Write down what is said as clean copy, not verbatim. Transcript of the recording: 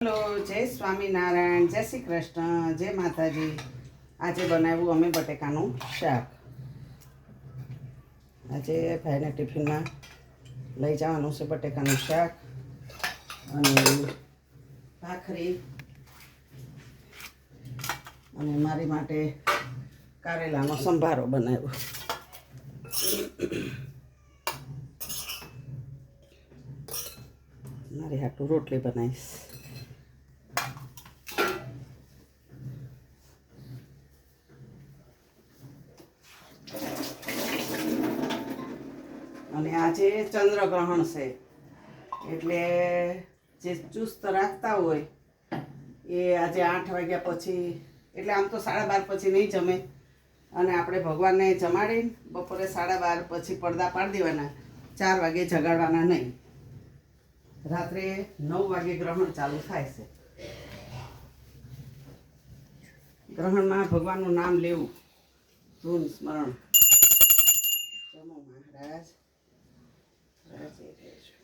Hello, જય સ્વામિનારાયણ, જય શ્રી કૃષ્ણ, જય માતાજી. આજે બનાવ્યું અમે બટેકાનું શાક. આજે ભાઈને ટિફિનમાં લઈ જવાનું છે બટેકાનું શાક અને ભાખરી અને મારી માટે કારેલાનો સંભારો બનાવ્યો. મારી હાટું રોટલી બનાવીશ. અને આજે ચંદ્રગ્રહણ છે એટલે જે ચુસ્ત રાખતા હોય એ આજે 8 વાગ્યા પછી, એટલે આમ તો 12:30 પછી નહીં જમે અને આપણે ભગવાનને જમાડી બપોરે 12:30 પછી પડદા પાડી દેવાના. 4 વાગે જગાડવાના નહીં. રાત્રે 9 વાગે ગ્રહણ ચાલુ થાય છે. ગ્રહણમાં ભગવાનનું નામ લેવું, ધૂન સ્મરણ. જમો મહારાજ. રાજી રહેજો.